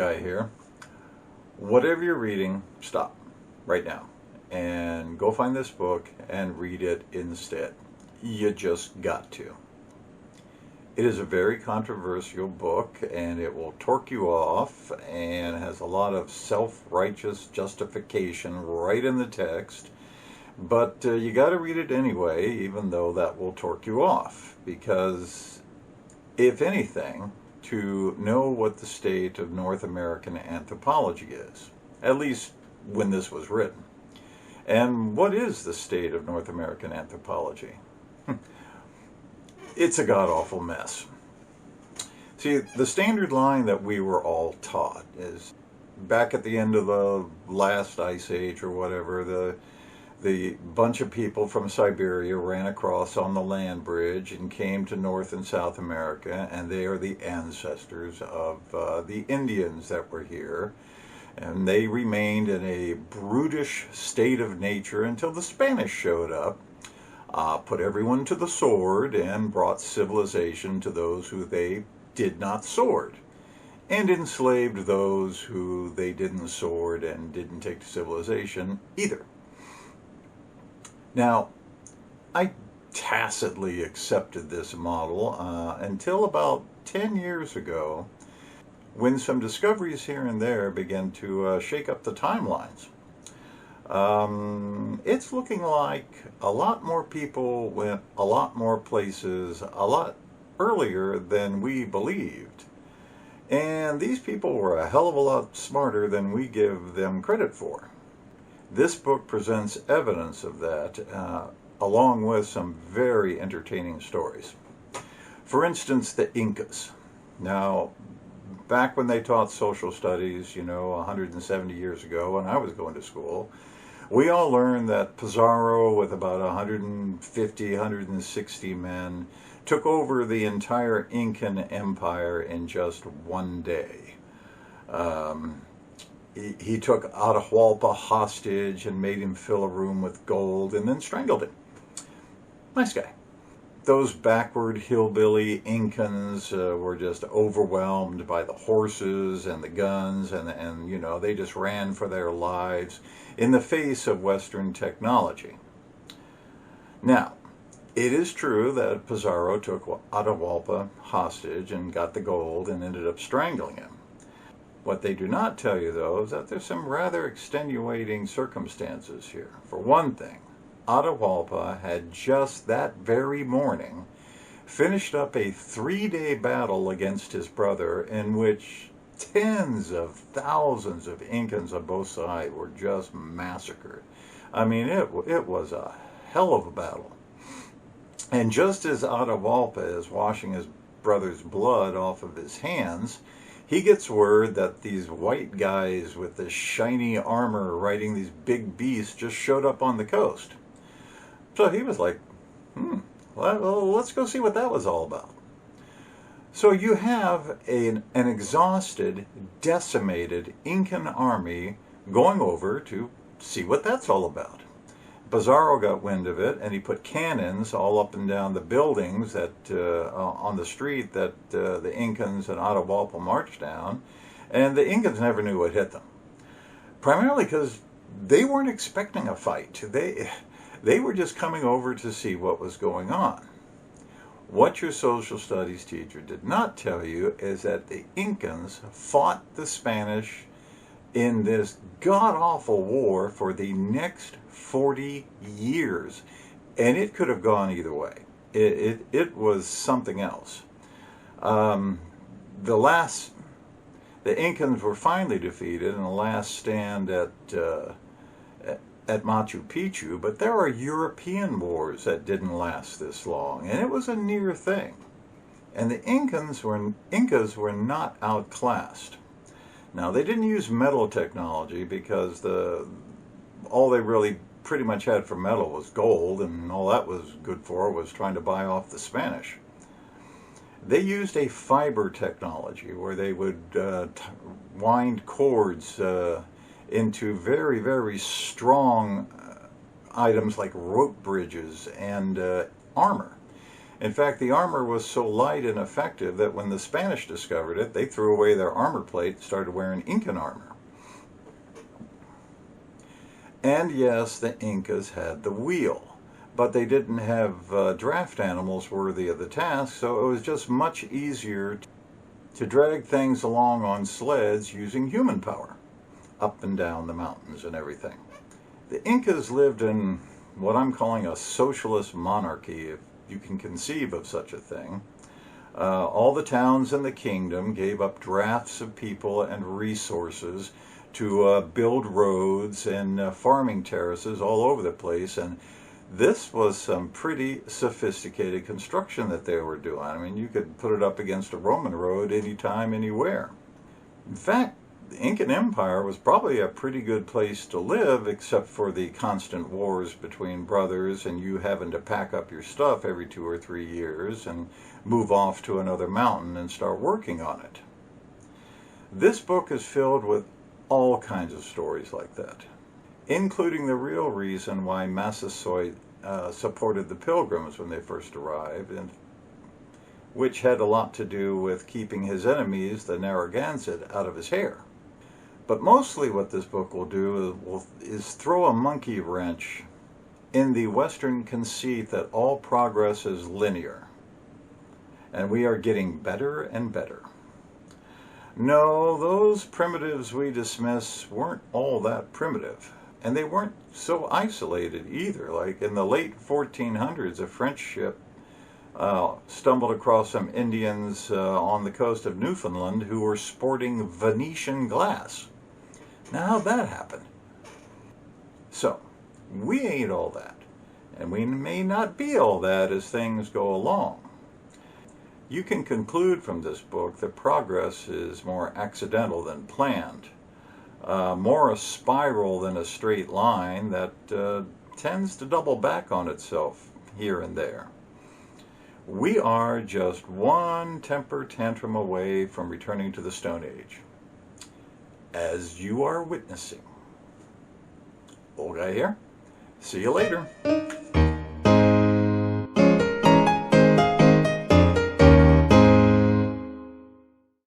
guy here. Whatever you're reading, stop right now and go find this book and read it instead. You just got to. It is a very controversial book, and it will torque you off and has a lot of self-righteous justification right in the text. But you got to read it anyway, even though that will torque you off. Because, if anything, to know what the state of North American anthropology is, at least when this was written. And what is the state of North American anthropology? It's a god-awful mess. See, the standard line that we were all taught is, back at the end of the last ice age or whatever, the bunch of people from Siberia ran across on the land bridge and came to North and South America, and they are the ancestors of the Indians that were here. And they remained in a brutish state of nature until the Spanish showed up, put everyone to the sword, and brought civilization to those who they did not sword, and enslaved those who they didn't sword and didn't take to civilization either. Now, I tacitly accepted this model until about 10 years ago, when some discoveries here and there began to shake up the timelines. It's looking like a lot more people went a lot more places a lot earlier than we believed. And these people were a hell of a lot smarter than we give them credit for. This book presents evidence of that, along with some very entertaining stories. For instance, the Incas. Now, back when they taught social studies, 170 years ago when I was going to school, we all learned that Pizarro, with about 150, 160 men, took over the entire Incan Empire in just one day. He took Atahualpa hostage and made him fill a room with gold and then strangled him. Nice guy. Those backward hillbilly Incans were just overwhelmed by the horses and the guns, and they just ran for their lives in the face of Western technology. Now, it is true that Pizarro took Atahualpa hostage and got the gold and ended up strangling him. What they do not tell you, though, is that there's some rather extenuating circumstances here. For one thing, Atahualpa had just that very morning finished up a 3-day battle against his brother, in which tens of thousands of Incans on both sides were just massacred. I mean, it was a hell of a battle. And just as Atahualpa is washing his brother's blood off of his hands, he gets word that these white guys with this shiny armor riding these big beasts just showed up on the coast. So he was like, well, let's go see what that was all about. So you have an exhausted, decimated Incan army going over to see what that's all about. Pizarro got wind of it, and he put cannons all up and down the buildings that on the street that the Incans and Atahualpa marched down, and the Incans never knew what hit them. Primarily because they weren't expecting a fight. They were just coming over to see what was going on. What your social studies teacher did not tell you is that the Incans fought the Spanish in this god-awful war for the next 40 years, and it could have gone either way. It was something else. The Incans were finally defeated in the last stand at Machu Picchu, but there are European wars that didn't last this long, and it was a near thing. And the Incas were not outclassed. Now, they didn't use metal technology because all they really pretty much had for metal was gold, and all that was good for was trying to buy off the Spanish. They used a fiber technology where they would wind cords into very, very strong items like rope bridges and armor. In fact, the armor was so light and effective that when the Spanish discovered it, they threw away their armor plate and started wearing Incan armor. And yes, the Incas had the wheel, but they didn't have draft animals worthy of the task, so it was just much easier to drag things along on sleds using human power, up and down the mountains and everything. The Incas lived in what I'm calling a socialist monarchy, if you can conceive of such a thing. All the towns in the kingdom gave up drafts of people and resources to build roads and farming terraces all over the place, and this was some pretty sophisticated construction that they were doing. I mean, you could put it up against a Roman road anytime, anywhere. In fact, the Incan Empire was probably a pretty good place to live, except for the constant wars between brothers and you having to pack up your stuff every 2 or 3 years and move off to another mountain and start working on it. This book is filled with all kinds of stories like that, including the real reason why Massasoit supported the Pilgrims when they first arrived, and which had a lot to do with keeping his enemies, the Narragansett, out of his hair. But mostly what this book will do is throw a monkey wrench in the Western conceit that all progress is linear, and we are getting better and better. No, those primitives we dismiss weren't all that primitive, and they weren't so isolated either. Like in the late 1400s, a French ship stumbled across some Indians on the coast of Newfoundland who were sporting Venetian glass. Now, how'd that happen? So, we ain't all that, and we may not be all that as things go along. You can conclude from this book that progress is more accidental than planned, more a spiral than a straight line that tends to double back on itself here and there. We are just one temper tantrum away from returning to the Stone Age, as you are witnessing. Old guy here. See you later.